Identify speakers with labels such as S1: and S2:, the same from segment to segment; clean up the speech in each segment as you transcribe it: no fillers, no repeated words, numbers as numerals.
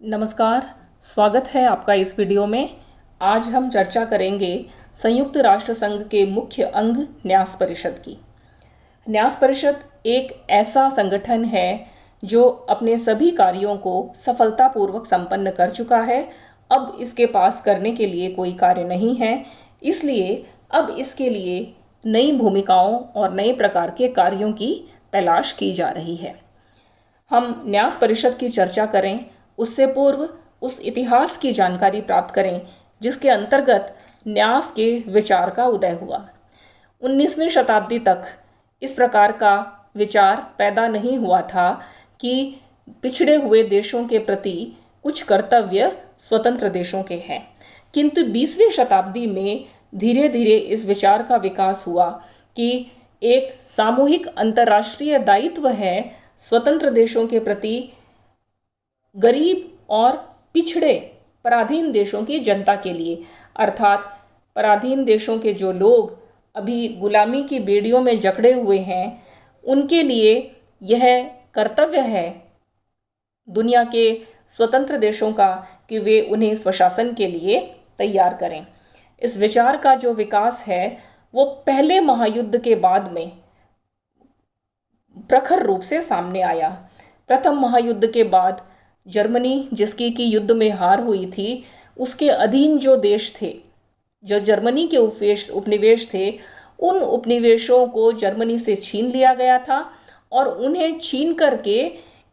S1: नमस्कार, स्वागत है आपका इस वीडियो में। आज हम चर्चा करेंगे संयुक्त राष्ट्र संघ के मुख्य अंग न्यास परिषद की। न्यास परिषद एक ऐसा संगठन है जो अपने सभी कार्यों को सफलतापूर्वक संपन्न कर चुका है। अब इसके पास करने के लिए कोई कार्य नहीं है, इसलिए अब इसके लिए नई भूमिकाओं और नए प्रकार के कार्यों की तलाश की जा रही है। हम न्यास परिषद की चर्चा करें उससे पूर्व उस इतिहास की जानकारी प्राप्त करें जिसके अंतर्गत न्यास के विचार का उदय हुआ। 19वीं शताब्दी तक इस प्रकार का विचार पैदा नहीं हुआ था कि पिछड़े हुए देशों के प्रति कुछ कर्तव्य स्वतंत्र देशों के हैं, किंतु 20वीं शताब्दी में धीरे धीरे इस विचार का विकास हुआ कि एक सामूहिक अंतर्राष्ट्रीय दायित्व है स्वतंत्र देशों के प्रति गरीब और पिछड़े पराधीन देशों की जनता के लिए, अर्थात पराधीन देशों के जो लोग अभी गुलामी की बेड़ियों में जकड़े हुए हैं, उनके लिए यह कर्तव्य है दुनिया के स्वतंत्र देशों का कि वे उन्हें स्वशासन के लिए तैयार करें। इस विचार का जो विकास है वो पहले महायुद्ध के बाद में प्रखर रूप से सामने आया। प्रथम महायुद्ध के बाद जर्मनी, जिसकी की युद्ध में हार हुई थी, उसके अधीन जो देश थे, जो जर्मनी के उपनिवेश थे, उन उपनिवेशों को जर्मनी से छीन लिया गया था और उन्हें छीन करके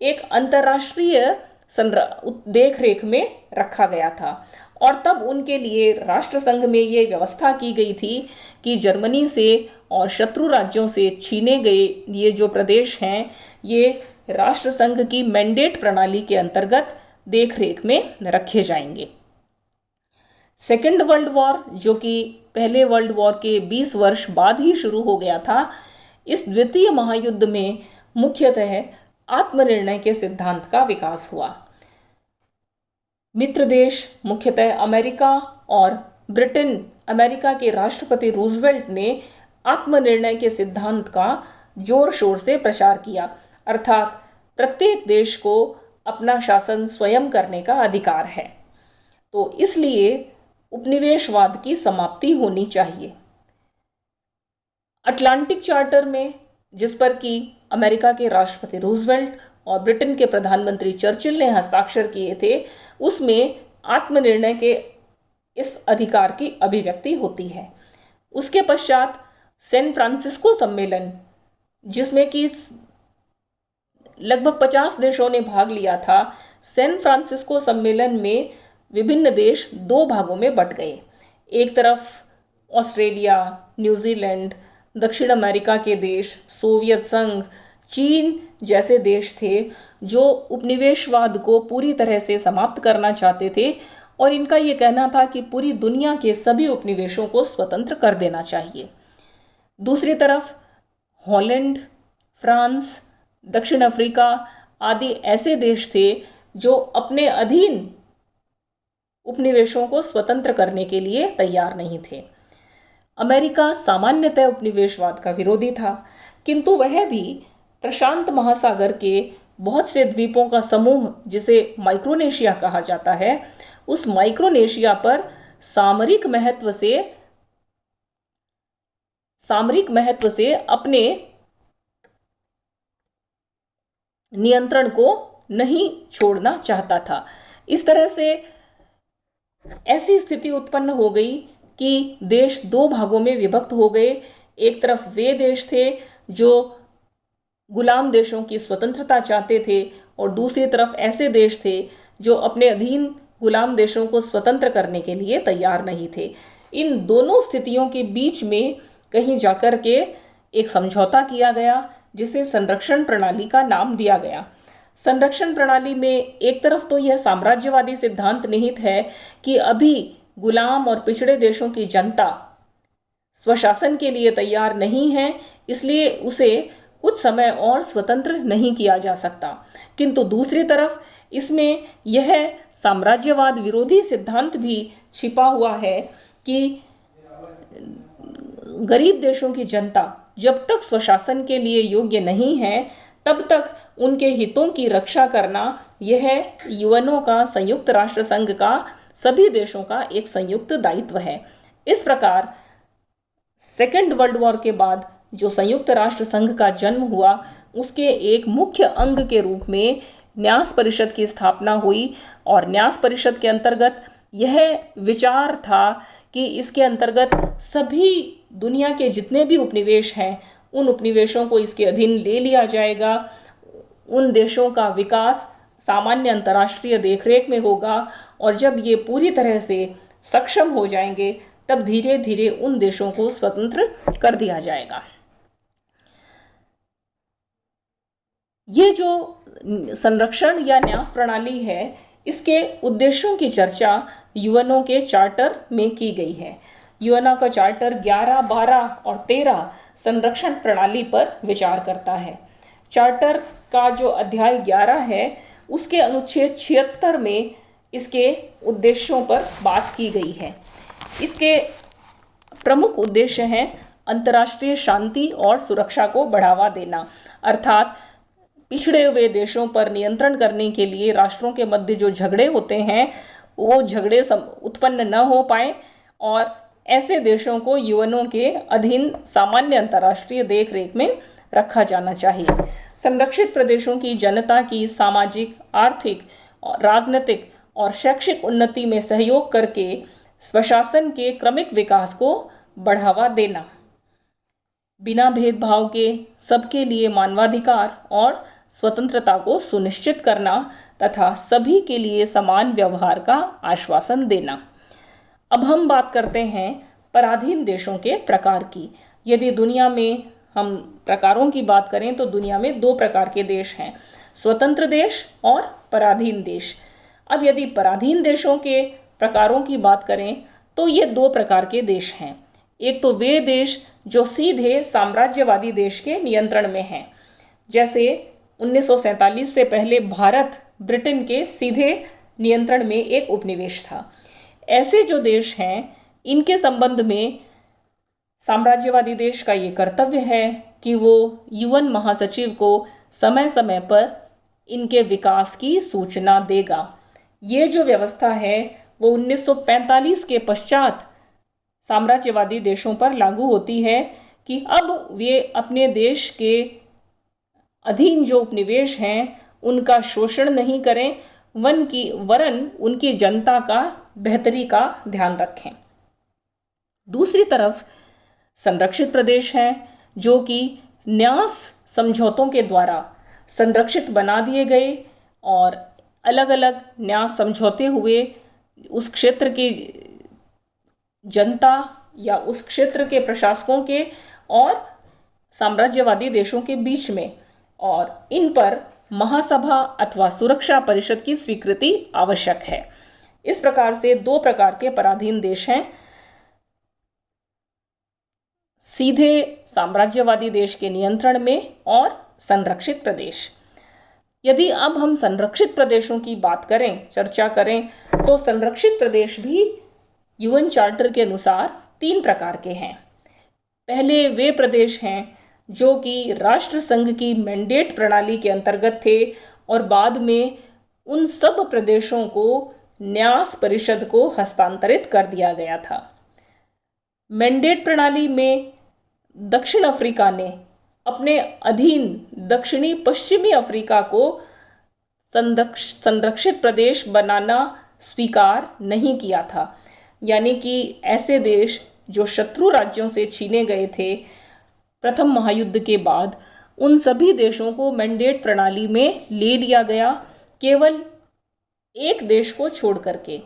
S1: एक अंतर्राष्ट्रीय देखरेख में रखा गया था। और तब उनके लिए राष्ट्र संघ में ये व्यवस्था की गई थी कि जर्मनी से और शत्रु राज्यों से छीने गए ये जो प्रदेश हैं, ये राष्ट्र संघ की मैंडेट प्रणाली के अंतर्गत देखरेख में रखे जाएंगे। सेकेंड वर्ल्ड वॉर, जो कि पहले वर्ल्ड वॉर के 20 वर्ष बाद ही शुरू हो गया था, इस द्वितीय महायुद्ध में मुख्यतः आत्मनिर्णय के सिद्धांत का विकास हुआ। मित्र देश मुख्यतः अमेरिका और ब्रिटेन, अमेरिका के राष्ट्रपति रूजवेल्ट ने आत्मनिर्णय के सिद्धांत का जोर शोर से प्रचार किया, अर्थात प्रत्येक देश को अपना शासन स्वयं करने का अधिकार है, तो इसलिए उपनिवेशवाद की समाप्ति होनी चाहिए। अटलांटिक चार्टर में, जिस पर कि अमेरिका के राष्ट्रपति रूजवेल्ट और ब्रिटेन के प्रधानमंत्री चर्चिल ने हस्ताक्षर किए थे, उसमें आत्मनिर्णय के इस अधिकार की अभिव्यक्ति होती है। उसके पश्चात सैन फ्रांसिस्को सम्मेलन, जिसमें कि लगभग 50 देशों ने भाग लिया था, सैन फ्रांसिस्को सम्मेलन में विभिन्न देश दो भागों में बट गए। एक तरफ ऑस्ट्रेलिया, न्यूजीलैंड, दक्षिण अमेरिका के देश, सोवियत संघ, चीन जैसे देश थे जो उपनिवेशवाद को पूरी तरह से समाप्त करना चाहते थे और इनका ये कहना था कि पूरी दुनिया के सभी उपनिवेशों को स्वतंत्र कर देना चाहिए। दूसरी तरफ हॉलैंड, फ्रांस, दक्षिण अफ्रीका आदि ऐसे देश थे जो अपने अधीन उपनिवेशों को स्वतंत्र करने के लिए तैयार नहीं थे। अमेरिका सामान्यतः उपनिवेशवाद का विरोधी था, किंतु वह भी प्रशांत महासागर के बहुत से द्वीपों का समूह, जिसे माइक्रोनेशिया कहा जाता है, उस माइक्रोनेशिया पर सामरिक महत्व से अपने नियंत्रण को नहीं छोड़ना चाहता था। इस तरह से ऐसी स्थिति उत्पन्न हो गई कि देश दो भागों में विभक्त हो गए। एक तरफ वे देश थे जो गुलाम देशों की स्वतंत्रता चाहते थे और दूसरी तरफ ऐसे देश थे जो अपने अधीन गुलाम देशों को स्वतंत्र करने के लिए तैयार नहीं थे। इन दोनों स्थितियों के बीच में कहीं जाकर के एक समझौता किया गया, जिसे संरक्षण प्रणाली का नाम दिया गया। संरक्षण प्रणाली में एक तरफ तो यह साम्राज्यवादी सिद्धांत निहित है कि अभी गुलाम और पिछड़े देशों की जनता स्वशासन के लिए तैयार नहीं है, इसलिए उसे कुछ समय और स्वतंत्र नहीं किया जा सकता। किंतु दूसरी तरफ इसमें यह साम्राज्यवाद विरोधी सिद्धांत भी छिपा हुआ है कि गरीब देशों की जनता जब तक स्वशासन के लिए योग्य नहीं है, तब तक उनके हितों की रक्षा करना यह यूएनओ का, संयुक्त राष्ट्र संघ का, सभी देशों का एक संयुक्त दायित्व है। इस प्रकार सेकेंड वर्ल्ड वॉर के बाद जो संयुक्त राष्ट्र संघ का जन्म हुआ, उसके एक मुख्य अंग के रूप में न्यास परिषद की स्थापना हुई। और न्यास परिषद के अंतर्गत यह विचार था कि इसके अंतर्गत सभी दुनिया के जितने भी उपनिवेश हैं, उन उपनिवेशों को इसके अधीन ले लिया जाएगा। उन देशों का विकास सामान्य अंतर्राष्ट्रीय देखरेख में होगा, और जब ये पूरी तरह से सक्षम हो जाएंगे तब धीरे धीरे उन देशों को स्वतंत्र कर दिया जाएगा। ये जो संरक्षण या न्यास प्रणाली है, इसके उद्देश्यों की चर्चा यूएनओ के चार्टर में की गई है। यूएनओ का चार्टर 11, 12 और 13 संरक्षण प्रणाली पर विचार करता है। चार्टर का जो अध्याय 11 है, उसके अनुच्छेद 76 में इसके उद्देश्यों पर बात की गई है। इसके प्रमुख उद्देश्य हैं अंतर्राष्ट्रीय शांति और सुरक्षा को बढ़ावा देना, अर्थात पिछड़े हुए देशों पर नियंत्रण करने के लिए राष्ट्रों के मध्य जो झगड़े होते हैं, वो झगड़े उत्पन्न न हो पाए, और ऐसे देशों को यूएनओ के अधीन सामान्य अंतर्राष्ट्रीय देखरेख में रखा जाना चाहिए। संरक्षित प्रदेशों की जनता की सामाजिक, आर्थिक, राजनीतिक और शैक्षिक उन्नति में सहयोग करके स्वशासन के क्रमिक विकास को बढ़ावा देना, बिना भेदभाव के सबके लिए मानवाधिकार और स्वतंत्रता को सुनिश्चित करना तथा सभी के लिए समान व्यवहार का आश्वासन देना। अब हम बात करते हैं पराधीन देशों के प्रकार की। यदि दुनिया में हम प्रकारों की बात करें तो दुनिया में 2 प्रकार के देश हैं, स्वतंत्र देश और पराधीन देश। अब यदि पराधीन देशों के प्रकारों की बात करें तो ये 2 प्रकार के देश हैं। एक तो वे देश जो सीधे साम्राज्यवादी देश के नियंत्रण में हैं, जैसे 1947 से पहले भारत ब्रिटेन के सीधे नियंत्रण में एक उपनिवेश था। ऐसे जो देश हैं, इनके संबंध में साम्राज्यवादी देश का ये कर्तव्य है कि वो यूएन महासचिव को समय समय पर इनके विकास की सूचना देगा। ये जो व्यवस्था है वो 1945 के पश्चात साम्राज्यवादी देशों पर लागू होती है कि अब वे अपने देश के अधीन जो उपनिवेश हैं उनका शोषण नहीं करें, वरन उनकी जनता का बेहतरी का ध्यान रखें। दूसरी तरफ संरक्षित प्रदेश हैं जो कि न्यास समझौतों के द्वारा संरक्षित बना दिए गए और अलग अलग न्यास समझौते हुए उस क्षेत्र की जनता या उस क्षेत्र के प्रशासकों के और साम्राज्यवादी देशों के बीच में, और इन पर महासभा अथवा सुरक्षा परिषद की स्वीकृति आवश्यक है। इस प्रकार से 2 प्रकार के पराधीन देश हैं, सीधे साम्राज्यवादी देश के नियंत्रण में और संरक्षित प्रदेश। यदि अब हम संरक्षित प्रदेशों की बात करें, चर्चा करें, तो संरक्षित प्रदेश भी यूएन चार्टर के अनुसार 3 प्रकार के हैं। पहले वे प्रदेश हैं जो कि राष्ट्र संघ की मैंडेट प्रणाली के अंतर्गत थे और बाद में उन सब प्रदेशों को न्यास परिषद को हस्तांतरित कर दिया गया था। मैंडेट प्रणाली में दक्षिण अफ्रीका ने अपने अधीन दक्षिणी पश्चिमी अफ्रीका को संरक्षित प्रदेश बनाना स्वीकार नहीं किया था। यानी कि ऐसे देश जो शत्रु राज्यों से छीने गए थे प्रथम महायुद्ध के बाद, उन सभी देशों को मैंडेट प्रणाली में ले लिया गया, केवल एक देश को छोड़ करके,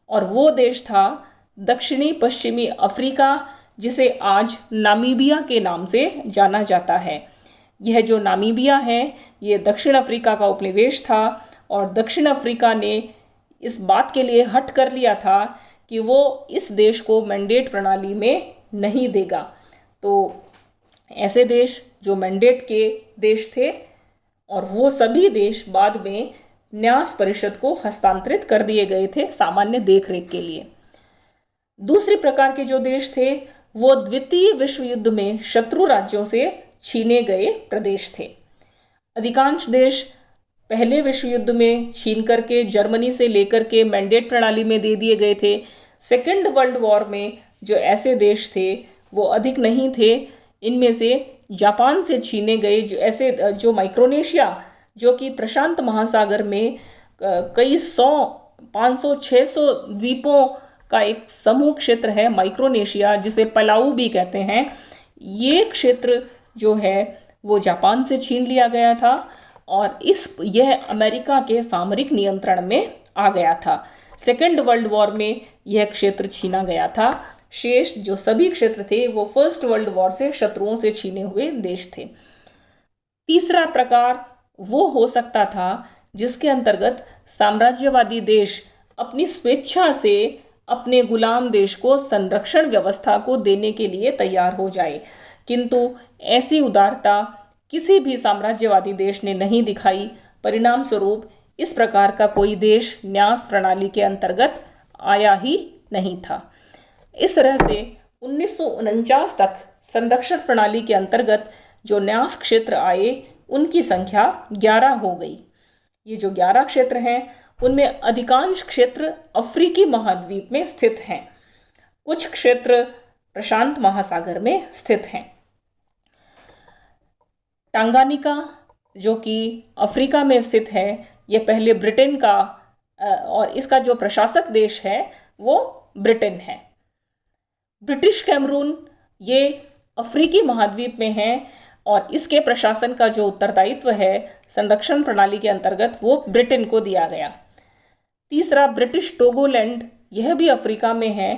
S1: और वो देश था दक्षिणी पश्चिमी अफ्रीका, जिसे आज नामीबिया के नाम से जाना जाता है। यह जो नामीबिया है, ये दक्षिण अफ्रीका का उपनिवेश था और दक्षिण अफ्रीका ने इस बात के लिए हट कर लिया था कि वो इस देश को मैंडेट प्रणाली में नहीं देगा। तो ऐसे देश जो मैंडेट के देश थे, और वो सभी देश बाद में न्यास परिषद को हस्तांतरित कर दिए गए थे सामान्य देखरेख के लिए। दूसरी प्रकार के जो देश थे वो द्वितीय विश्व युद्ध में शत्रु राज्यों से छीने गए प्रदेश थे। अधिकांश देश पहले विश्व युद्ध में छीन करके जर्मनी से लेकर के मैंडेट प्रणाली में दे दिए गए थे। सेकेंड वर्ल्ड वॉर में जो ऐसे देश थे वो अधिक नहीं थे। इनमें से जापान से छीने गए जो माइक्रोनेशिया, जो कि प्रशांत महासागर में कई 100, 500, 600 द्वीपों का एक समूह क्षेत्र है माइक्रोनेशिया, जिसे पलाऊ भी कहते हैं। ये क्षेत्र जो है वो जापान से छीन लिया गया था और यह अमेरिका के सामरिक नियंत्रण में आ गया था। सेकेंड वर्ल्ड वॉर में यह क्षेत्र छीना गया था। शेष जो सभी क्षेत्र थे वो फर्स्ट वर्ल्ड वॉर से शत्रुओं से छीने हुए देश थे। तीसरा प्रकार वो हो सकता था जिसके अंतर्गत साम्राज्यवादी देश अपनी स्वेच्छा से अपने गुलाम देश को संरक्षण व्यवस्था को देने के लिए तैयार हो जाए, किंतु ऐसी उदारता किसी भी साम्राज्यवादी देश ने नहीं दिखाई। परिणाम स्वरूप इस प्रकार का कोई देश न्यास प्रणाली के अंतर्गत आया ही नहीं था। इस तरह से 1949 तक संरक्षण प्रणाली के अंतर्गत जो न्यास क्षेत्र आए उनकी संख्या 11 हो गई। ये जो 11 क्षेत्र हैं उनमें अधिकांश क्षेत्र अफ्रीकी महाद्वीप में स्थित हैं। कुछ क्षेत्र प्रशांत महासागर में स्थित हैं। टांगानिका जो कि अफ्रीका में स्थित है, यह पहले ब्रिटेन का और इसका जो प्रशासक देश है वो ब्रिटेन है। ब्रिटिश कैमरून ये अफ्रीकी महाद्वीप में है और इसके प्रशासन का जो उत्तरदायित्व है संरक्षण प्रणाली के अंतर्गत वो ब्रिटेन को दिया गया। तीसरा ब्रिटिश टोगोलैंड, यह भी अफ्रीका में है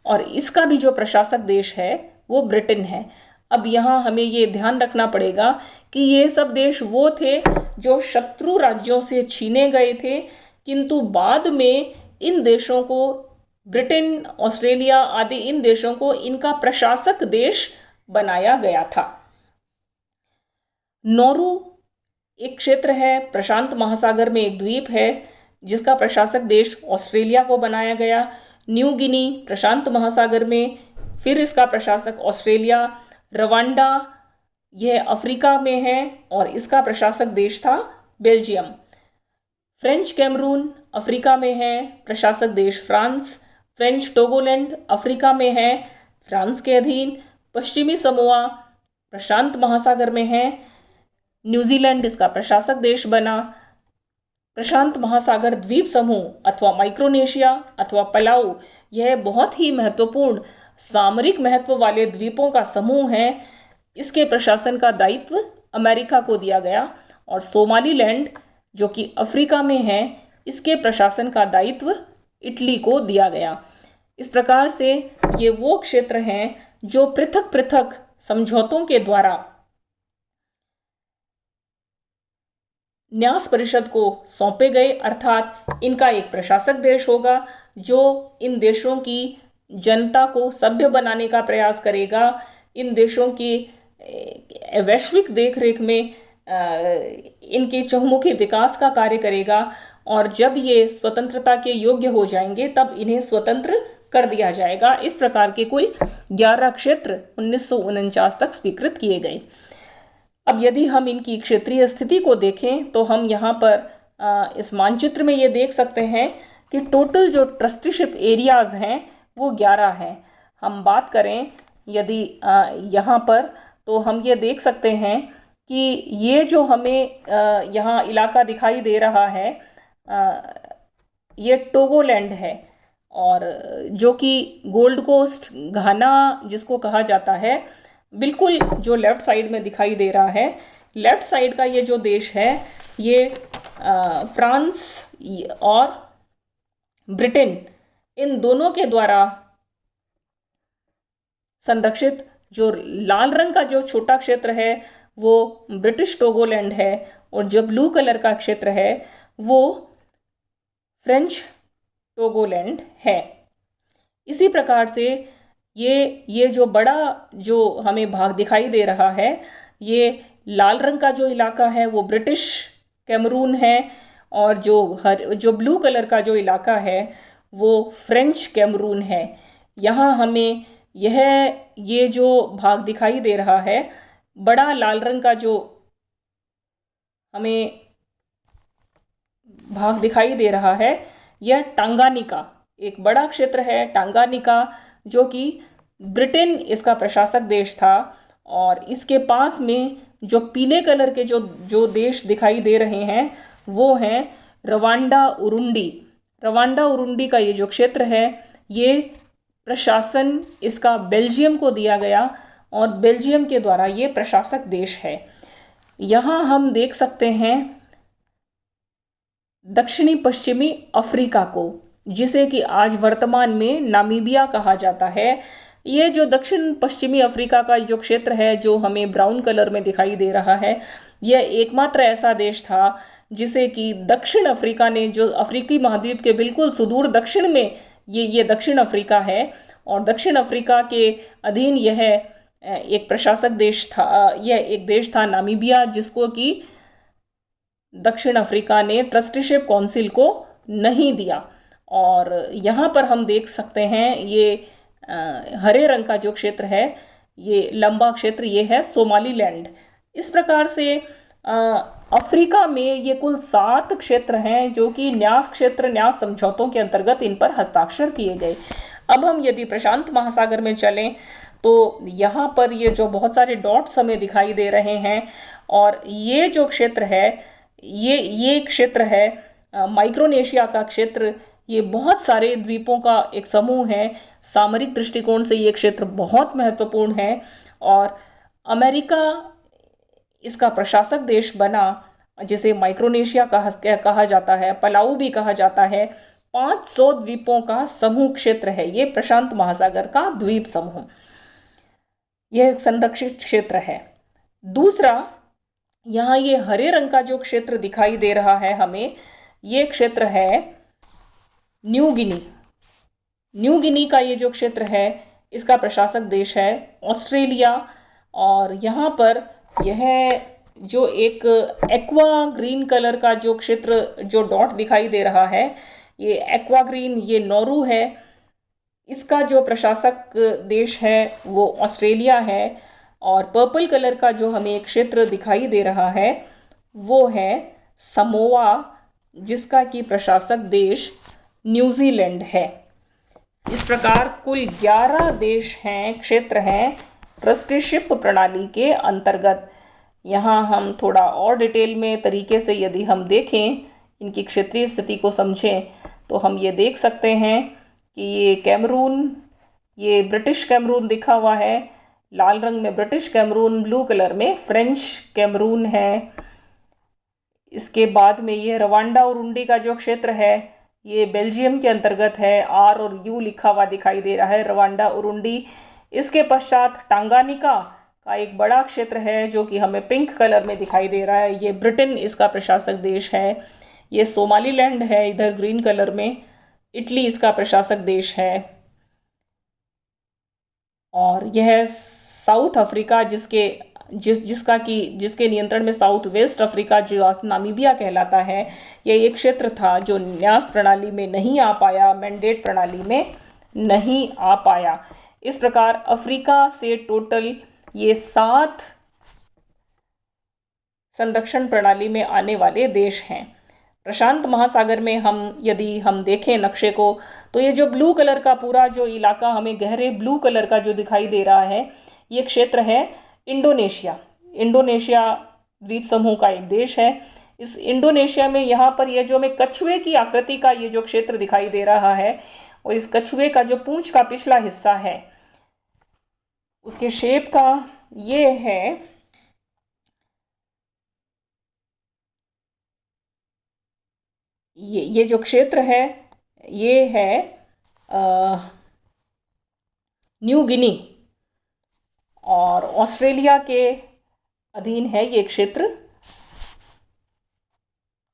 S1: और इसका भी जो प्रशासक देश है वो ब्रिटेन है। अब यहाँ हमें ये ध्यान रखना पड़ेगा कि ये सब देश वो थे जो शत्रु राज्यों से छीने गए थे, किंतु बाद में इन देशों को, ब्रिटेन, ऑस्ट्रेलिया आदि इन देशों को इनका प्रशासक देश बनाया गया था। नौरू एक क्षेत्र है, प्रशांत महासागर में एक द्वीप है जिसका प्रशासक देश ऑस्ट्रेलिया को बनाया गया। न्यू गिनी प्रशांत महासागर में, फिर इसका प्रशासक ऑस्ट्रेलिया। रवांडा यह अफ्रीका में है और इसका प्रशासक देश था बेल्जियम। फ्रेंच कैमरून अफ्रीका में है, प्रशासक देश फ्रांस। फ्रेंच टोगोलैंड अफ्रीका में है, फ्रांस के अधीन। पश्चिमी समोआ प्रशांत महासागर में है, न्यूजीलैंड इसका प्रशासक देश बना। प्रशांत महासागर द्वीप समूह अथवा माइक्रोनेशिया अथवा पलाऊ, यह बहुत ही महत्वपूर्ण सामरिक महत्व वाले द्वीपों का समूह है। इसके प्रशासन का दायित्व अमेरिका को दिया गया। और सोमालीलैंड जो कि अफ्रीका में है, इसके प्रशासन का दायित्व इटली को दिया गया। इस प्रकार से ये वो क्षेत्र हैं जो पृथक पृथक समझौतों के द्वारा न्यास परिषद को सौंपे गए, अर्थात इनका एक प्रशासक देश होगा जो इन देशों की जनता को सभ्य बनाने का प्रयास करेगा, इन देशों की वैश्विक देखरेख में इनके चहुमुखी विकास का कार्य करेगा और जब ये स्वतंत्रता के योग्य हो जाएंगे तब इन्हें स्वतंत्र कर दिया जाएगा। इस प्रकार के कुल 11 क्षेत्र 1949 तक स्वीकृत किए गए। अब यदि हम इनकी क्षेत्रीय स्थिति को देखें तो हम यहाँ पर इस मानचित्र में ये देख सकते हैं कि टोटल जो ट्रस्टीशिप एरियाज हैं वो 11 हैं। हम बात करें यदि यहाँ पर तो हम ये देख सकते हैं कि ये जो हमें यहाँ इलाका दिखाई दे रहा है ये टोगोलैंड है और जो कि गोल्ड कोस्ट, घाना जिसको कहा जाता है, बिल्कुल जो लेफ्ट साइड में दिखाई दे रहा है। लेफ्ट साइड का ये जो देश है ये फ्रांस और ब्रिटेन इन दोनों के द्वारा संरक्षित, जो लाल रंग का जो छोटा क्षेत्र है वो ब्रिटिश टोगोलैंड है और जो ब्लू कलर का क्षेत्र है वो फ्रेंच टोगोलैंड है। इसी प्रकार से ये जो बड़ा जो हमें भाग दिखाई दे रहा है, ये लाल रंग का जो इलाका है वो ब्रिटिश कैमरून है और जो ब्लू कलर का जो इलाका है वो फ्रेंच कैमरून है। यहाँ हमें ये जो भाग दिखाई दे रहा है, बड़ा लाल रंग का जो हमें भाग दिखाई दे रहा है, यह टांगानिका एक बड़ा क्षेत्र है। टांगानिका जो कि ब्रिटेन इसका प्रशासक देश था, और इसके पास में जो पीले कलर के जो जो देश दिखाई दे रहे हैं वो हैं रवांडा उरुंडी। रवांडा उरुंडी का ये जो क्षेत्र है, ये प्रशासन इसका बेल्जियम को दिया गया और बेल्जियम के द्वारा ये प्रशासक देश है। यहाँ हम देख सकते हैं दक्षिणी पश्चिमी अफ्रीका को, जिसे कि आज वर्तमान में नामीबिया कहा जाता है। ये जो दक्षिण पश्चिमी अफ्रीका का जो क्षेत्र है, जो हमें ब्राउन कलर में दिखाई दे रहा है, यह एकमात्र ऐसा देश था जिसे कि दक्षिण अफ्रीका ने, जो अफ्रीकी महाद्वीप के बिल्कुल सुदूर दक्षिण में ये दक्षिण अफ्रीका है, और दक्षिण अफ्रीका के अधीन यह एक प्रशासक देश था। यह एक देश था नामीबिया, जिसको कि दक्षिण अफ्रीका ने ट्रस्टीशिप काउंसिल को नहीं दिया। और यहाँ पर हम देख सकते हैं ये हरे रंग का जो क्षेत्र है, ये लंबा क्षेत्र, ये है सोमालीलैंड। इस प्रकार से अफ्रीका में ये कुल 7 क्षेत्र हैं जो कि न्यास क्षेत्र, न्यास समझौतों के अंतर्गत इन पर हस्ताक्षर किए गए। अब हम यदि प्रशांत महासागर में चलें तो यहाँ पर ये जो बहुत सारे डॉट्स हमें दिखाई दे रहे हैं, और ये जो क्षेत्र है, ये क्षेत्र है माइक्रोनेशिया का क्षेत्र। ये बहुत सारे द्वीपों का एक समूह है। सामरिक दृष्टिकोण से ये क्षेत्र बहुत महत्वपूर्ण है, और अमेरिका इसका प्रशासक देश बना, जिसे माइक्रोनेशिया कहा जाता है, पलाऊ भी कहा जाता है। 500 द्वीपों का समूह क्षेत्र है ये प्रशांत महासागर का द्वीप समूह। यह एक संरक्षित क्षेत्र है। दूसरा, यहाँ ये हरे रंग का जो क्षेत्र दिखाई दे रहा है हमें, ये क्षेत्र है न्यू गिनी। न्यू गिनी का ये जो क्षेत्र है, इसका प्रशासक देश है ऑस्ट्रेलिया। और यहाँ पर यह जो एक एक्वा ग्रीन कलर का जो क्षेत्र, जो डॉट दिखाई दे रहा है, ये एक्वा ग्रीन, ये नौरू है। इसका जो प्रशासक देश है वो ऑस्ट्रेलिया है। और पर्पल कलर का जो हमें एक क्षेत्र दिखाई दे रहा है वो है समोआ, जिसका कि प्रशासक देश न्यूजीलैंड है। इस प्रकार कुल 11 देश हैं, क्षेत्र हैं ट्रस्टीशिप प्रणाली के अंतर्गत। यहाँ हम थोड़ा और डिटेल में तरीके से यदि हम देखें, इनकी क्षेत्रीय स्थिति को समझें, तो हम ये देख सकते हैं कि ये कैमरून, ये ब्रिटिश कैमरून दिखा हुआ है, लाल रंग में ब्रिटिश कैमरून, ब्लू कलर में फ्रेंच कैमरून है। इसके बाद में ये रवांडा उरुंडी का जो क्षेत्र है, ये बेल्जियम के अंतर्गत है। आर और यू लिखा हुआ दिखाई दे रहा है, रवांडा उरुंडी। इसके पश्चात टांगानिका का एक बड़ा क्षेत्र है जो कि हमें पिंक कलर में दिखाई दे रहा है, ये ब्रिटेन इसका प्रशासक देश है। ये सोमालीलैंड है इधर ग्रीन कलर में, इटली इसका प्रशासक देश है। और यह साउथ अफ्रीका, जिसके नियंत्रण में साउथ वेस्ट अफ्रीका, जो नामीबिया कहलाता है, यह एक क्षेत्र था जो न्यास प्रणाली में नहीं आ पाया, मैंडेट प्रणाली में नहीं आ पाया। इस प्रकार अफ्रीका से टोटल ये 7 संरक्षण प्रणाली में आने वाले देश हैं। प्रशांत महासागर में यदि हम देखें नक्शे को, तो ये जो ब्लू कलर का पूरा जो इलाका हमें गहरे ब्लू कलर का जो दिखाई दे रहा है, ये क्षेत्र है इंडोनेशिया। इंडोनेशिया द्वीप समूह का एक देश है। इस इंडोनेशिया में यहाँ पर ये जो हमें कछुए की आकृति का ये जो क्षेत्र दिखाई दे रहा है, और इस कछुए का जो पूंछ का पिछला हिस्सा है, उसके शेप का ये है ये जो क्षेत्र है, ये है न्यू गिनी, और ऑस्ट्रेलिया के अधीन है ये क्षेत्र।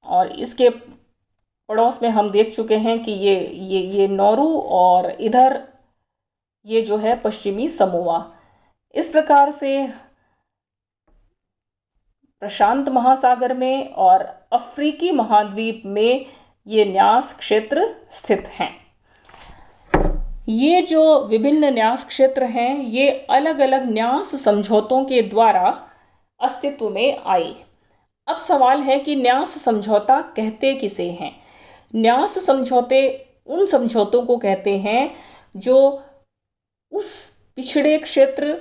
S1: और इसके पड़ोस में हम देख चुके हैं कि ये नौरू, और इधर ये जो है पश्चिमी समोआ। इस प्रकार से प्रशांत महासागर में और अफ्रीकी महाद्वीप में ये न्यास क्षेत्र स्थित हैं। ये जो विभिन्न न्यास क्षेत्र हैं, ये अलग अलग न्यास समझौतों के द्वारा अस्तित्व में आए। अब सवाल है कि न्यास समझौता कहते किसे हैं। न्यास समझौते उन समझौतों को कहते हैं जो उस पिछड़े क्षेत्र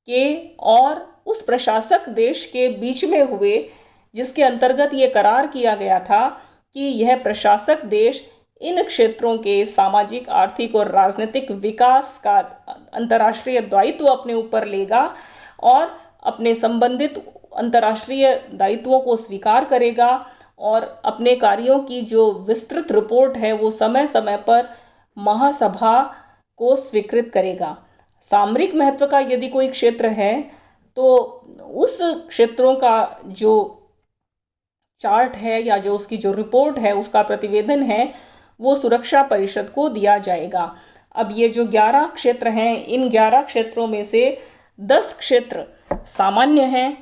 S1: के और उस प्रशासक देश के बीच में हुए, जिसके अंतर्गत ये करार किया गया था कि यह प्रशासक देश इन क्षेत्रों के सामाजिक, आर्थिक और राजनीतिक विकास का अंतर्राष्ट्रीय दायित्व अपने ऊपर लेगा और अपने संबंधित अंतर्राष्ट्रीय दायित्वों को स्वीकार करेगा और अपने कार्यों की जो विस्तृत रिपोर्ट है वो समय समय पर महासभा को स्वीकृत करेगा। सामरिक महत्व का यदि कोई क्षेत्र है तो उस क्षेत्रों का जो चार्ट है या जो उसकी जो रिपोर्ट है, उसका प्रतिवेदन है, वो सुरक्षा परिषद को दिया जाएगा। अब ये जो 11 क्षेत्र हैं, इन 11 क्षेत्रों में से 10 क्षेत्र सामान्य हैं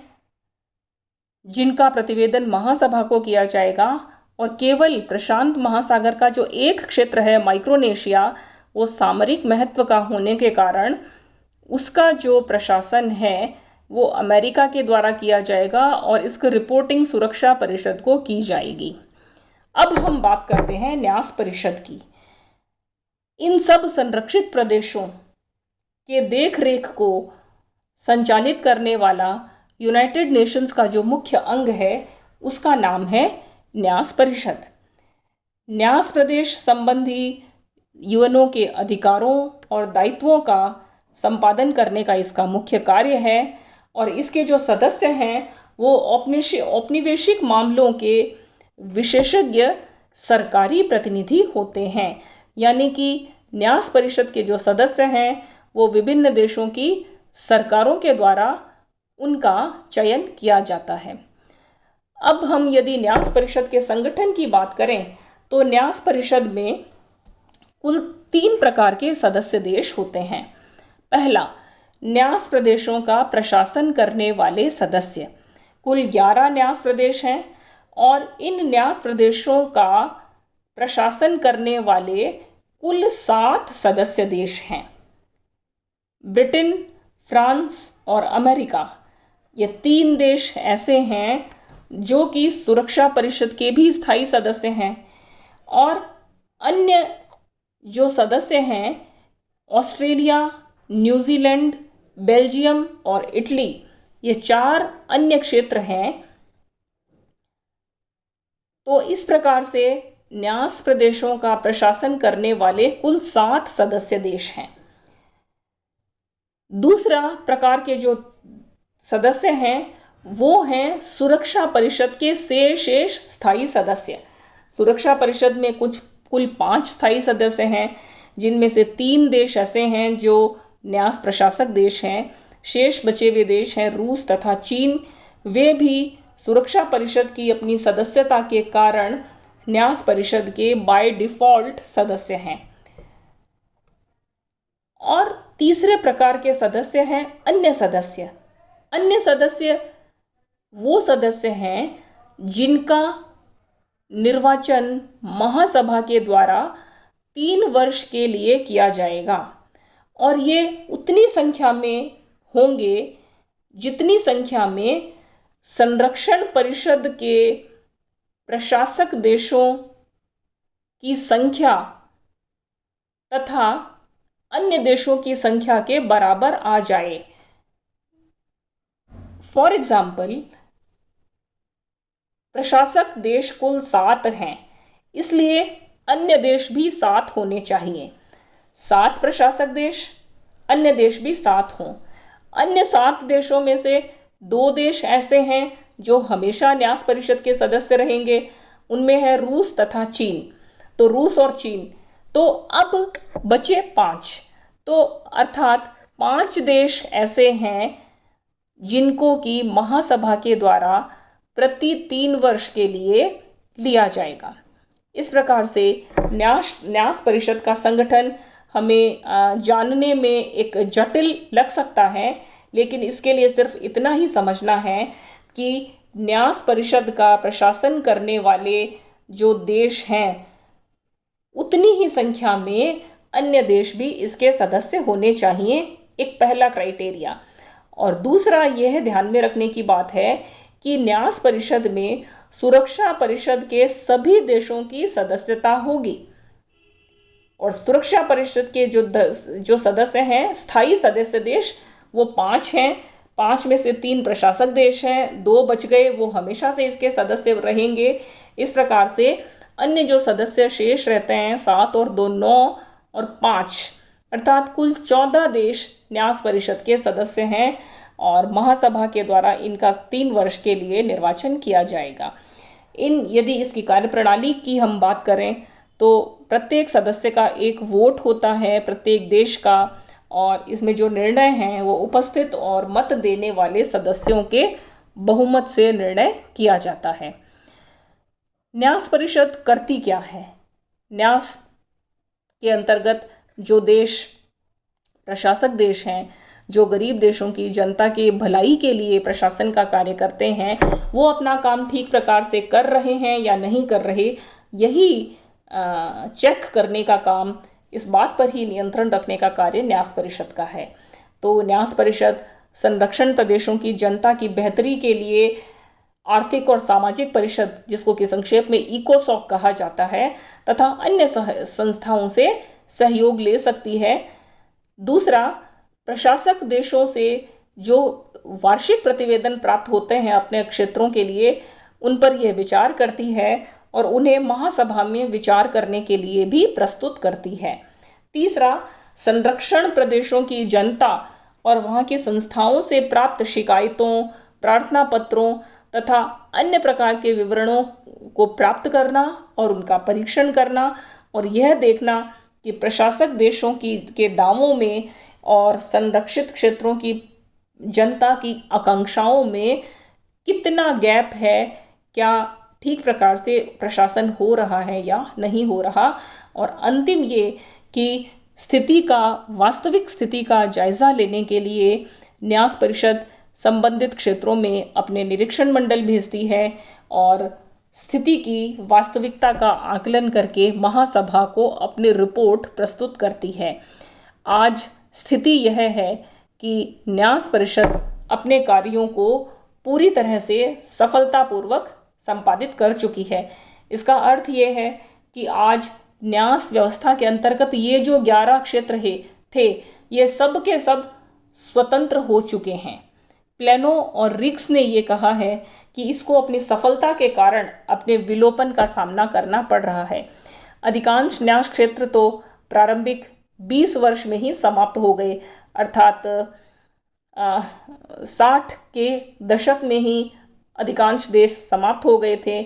S1: जिनका प्रतिवेदन महासभा को किया जाएगा, और केवल प्रशांत महासागर का जो एक क्षेत्र है माइक्रोनेशिया, वो सामरिक महत्व का होने के कारण उसका जो प्रशासन है वो अमेरिका के द्वारा किया जाएगा और इसकी रिपोर्टिंग सुरक्षा परिषद को की जाएगी। अब हम बात करते हैं न्यास परिषद की। इन सब संरक्षित प्रदेशों के देख रेख को संचालित करने वाला यूनाइटेड नेशंस का जो मुख्य अंग है उसका नाम है न्यास परिषद। न्यास प्रदेश संबंधी यूएनओ के अधिकारों और दायित्वों का संपादन करने का इसका मुख्य कार्य है और इसके जो सदस्य हैं वो औपनिवेशिक मामलों के विशेषज्ञ सरकारी प्रतिनिधि होते हैं। यानी कि न्यास परिषद के जो सदस्य हैं वो विभिन्न देशों की सरकारों के द्वारा उनका चयन किया जाता है। अब हम यदि न्यास परिषद के संगठन की बात करें तो न्यास परिषद में कुल 3 प्रकार के सदस्य देश होते हैं। पहला, न्यास प्रदेशों का प्रशासन करने वाले सदस्य। कुल 11 न्यास प्रदेश हैं और इन न्यास प्रदेशों का प्रशासन करने वाले कुल 7 सदस्य देश हैं। ब्रिटेन, फ्रांस और अमेरिका, ये 3 देश ऐसे हैं जो कि सुरक्षा परिषद के भी स्थायी सदस्य हैं। और अन्य जो सदस्य हैं ऑस्ट्रेलिया, न्यूजीलैंड, बेल्जियम और इटली, ये 4 अन्य क्षेत्र हैं। तो इस प्रकार से न्यास प्रदेशों का प्रशासन करने वाले कुल 7 सदस्य देश हैं। दूसरा प्रकार के जो सदस्य हैं वो हैं सुरक्षा परिषद के शेष स्थायी सदस्य। सुरक्षा परिषद में कुल 5 स्थायी सदस्य हैं, जिनमें से 3 देश ऐसे हैं जो न्यास प्रशासक देश हैं। शेष बचे हुए देश हैं रूस तथा चीन। वे भी सुरक्षा परिषद की अपनी सदस्यता के कारण न्यास परिषद के बाय डिफॉल्ट सदस्य हैं। और तीसरे प्रकार के सदस्य हैं अन्य सदस्य। अन्य सदस्य वो सदस्य हैं जिनका निर्वाचन महासभा के द्वारा 3 वर्ष के लिए किया जाएगा और ये उतनी संख्या में होंगे जितनी संख्या में संरक्षण परिषद के प्रशासक देशों की संख्या तथा अन्य देशों की संख्या के बराबर आ जाए। फॉर एग्जाम्पल, प्रशासक देश कुल 7 हैं, इसलिए अन्य देश भी 7 होने चाहिए। 7 प्रशासक देश, अन्य देश भी 7 हों। अन्य 7 देशों में से 2 देश ऐसे हैं जो हमेशा न्यास परिषद के सदस्य रहेंगे, उनमें है रूस तथा चीन। तो रूस और चीन, तो अब बचे 5, तो अर्थात 5 देश ऐसे हैं जिनको कि महासभा के द्वारा प्रति 3 वर्ष के लिए लिया जाएगा। इस प्रकार से न्यास परिषद का संगठन हमें जानने में एक जटिल लग सकता है, लेकिन इसके लिए सिर्फ इतना ही समझना है कि न्यास परिषद का प्रशासन करने वाले जो देश हैं उतनी ही संख्या में अन्य देश भी इसके सदस्य होने चाहिए, एक पहला क्राइटेरिया। और दूसरा यह ध्यान में रखने की बात है कि न्यास परिषद में सुरक्षा परिषद के सभी देशों की सदस्यता होगी। और सुरक्षा परिषद के जो सदस्य हैं, स्थायी सदस्य देश, वो 5 हैं। 5 में से 3 प्रशासक देश हैं, 2 बच गए, वो हमेशा से इसके सदस्य रहेंगे। इस प्रकार से अन्य जो सदस्य शेष रहते हैं, 7 और 2 9 और 5, अर्थात कुल 14 देश न्यास परिषद के सदस्य हैं और महासभा के द्वारा इनका 3 वर्ष के लिए निर्वाचन किया जाएगा। यदि इसकी कार्यप्रणाली की हम बात करें तो प्रत्येक सदस्य का एक वोट होता है प्रत्येक देश का, और इसमें जो निर्णय हैं वो उपस्थित और मत देने वाले सदस्यों के बहुमत से निर्णय किया जाता है। न्यास परिषद करती क्या है? न्यास के अंतर्गत जो देश प्रशासक देश हैं, जो गरीब देशों की जनता के भलाई के लिए प्रशासन का कार्य करते हैं, वो अपना काम ठीक प्रकार से कर रहे हैं या नहीं कर रहे, यही चेक करने का काम, इस बात पर ही नियंत्रण रखने का कार्य न्यास परिषद का है। तो न्यास परिषद संरक्षण प्रदेशों की जनता की बेहतरी के लिए आर्थिक और सामाजिक परिषद, जिसको कि संक्षेप में इकोसॉक कहा जाता है, तथा अन्य संस्थाओं से सहयोग ले सकती है। दूसरा, प्रशासक देशों से जो वार्षिक प्रतिवेदन प्राप्त होते हैं अपने क्षेत्रों के लिए, उन पर यह विचार करती है और उन्हें महासभा में विचार करने के लिए भी प्रस्तुत करती है। तीसरा, संरक्षण प्रदेशों की जनता और वहाँ की संस्थाओं से प्राप्त शिकायतों, प्रार्थना पत्रों तथा अन्य प्रकार के विवरणों को प्राप्त करना और उनका परीक्षण करना और यह देखना कि प्रशासक देशों के दावों में और संरक्षित क्षेत्रों की जनता की आकांक्षाओं में कितना गैप है, क्या ठीक प्रकार से प्रशासन हो रहा है या नहीं हो रहा, और अंतिम ये कि वास्तविक स्थिति का जायजा लेने के लिए न्यास परिषद संबंधित क्षेत्रों में अपने निरीक्षण मंडल भेजती है और स्थिति की वास्तविकता का आकलन करके महासभा को अपनी रिपोर्ट प्रस्तुत करती है। आज स्थिति यह है कि न्यास परिषद अपने कार्यों को पूरी तरह से सफलतापूर्वक संपादित कर चुकी है। इसका अर्थ ये है कि आज न्यास व्यवस्था के अंतर्गत ये जो 11 क्षेत्र थे, ये सब के सब स्वतंत्र हो चुके हैं। प्लेनो और रिक्स ने ये कहा है कि इसको अपनी सफलता के कारण अपने विलोपन का सामना करना पड़ रहा है। अधिकांश न्यास क्षेत्र तो प्रारंभिक 20 वर्ष में ही समाप्त हो गए, अर्थात 60 के दशक में ही अधिकांश देश समाप्त हो गए थे।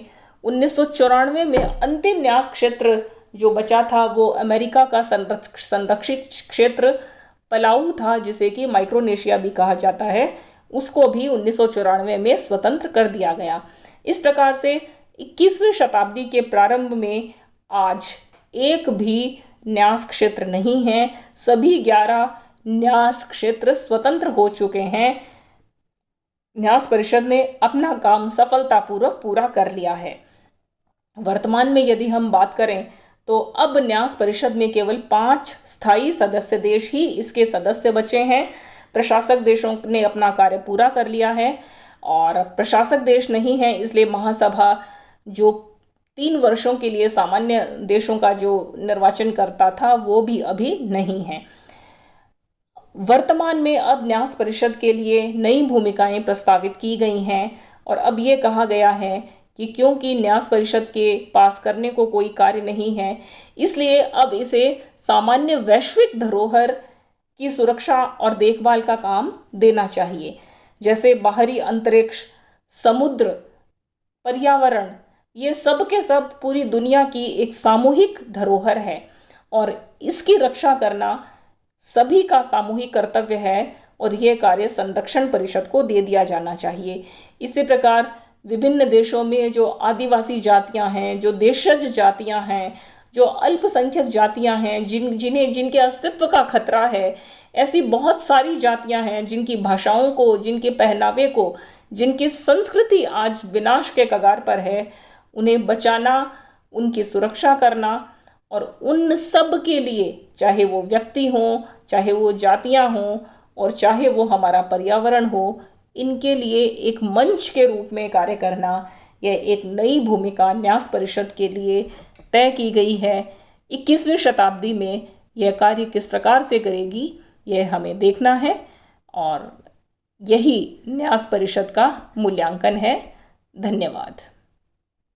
S1: 1994 में अंतिम न्यास क्षेत्र जो बचा था वो अमेरिका का संरक्षित क्षेत्र पलाऊ था, जिसे कि माइक्रोनेशिया भी कहा जाता है। उसको भी 1994 में स्वतंत्र कर दिया गया। इस प्रकार से 21वीं शताब्दी के प्रारंभ में आज एक भी न्यास क्षेत्र नहीं है। सभी 11 न्यास क्षेत्र स्वतंत्र हो चुके हैं। न्यास परिषद ने अपना काम सफलतापूर्वक पूरा कर लिया है। वर्तमान में यदि हम बात करें तो अब न्यास परिषद में केवल 5 स्थायी सदस्य देश ही इसके सदस्य बचे हैं। प्रशासक देशों ने अपना कार्य पूरा कर लिया है और प्रशासक देश नहीं है, इसलिए महासभा जो 3 वर्षों के लिए सामान्य देशों का जो निर्वाचन करता था वो भी अभी नहीं है। वर्तमान में अब न्यास परिषद के लिए नई भूमिकाएं प्रस्तावित की गई हैं और अब ये कहा गया है कि क्योंकि न्यास परिषद के पास करने को कोई कार्य नहीं है, इसलिए अब इसे सामान्य वैश्विक धरोहर की सुरक्षा और देखभाल का काम देना चाहिए। जैसे बाहरी अंतरिक्ष, समुद्र, पर्यावरण, ये सब के सब पूरी दुनिया की एक सामूहिक धरोहर है और इसकी रक्षा करना सभी का सामूहिक कर्तव्य है और यह कार्य संरक्षण परिषद को दे दिया जाना चाहिए। इसी प्रकार विभिन्न देशों में जो आदिवासी जातियां हैं, जो देशज जातियां हैं, जो अल्पसंख्यक जातियां हैं, जिनके अस्तित्व का खतरा है, ऐसी बहुत सारी जातियां हैं जिनकी भाषाओं को, जिनके पहनावे को, जिनकी संस्कृति आज विनाश के कगार पर है, उन्हें बचाना, उनकी सुरक्षा करना और उन सब के लिए, चाहे वो व्यक्ति हों, चाहे वो जातियां हों और चाहे वो हमारा पर्यावरण हो, इनके लिए एक मंच के रूप में कार्य करना, यह एक नई भूमिका न्यास परिषद के लिए तय की गई है। 21वीं शताब्दी में यह कार्य किस प्रकार से करेगी, यह हमें देखना है और यही न्यास परिषद का मूल्यांकन है। धन्यवाद।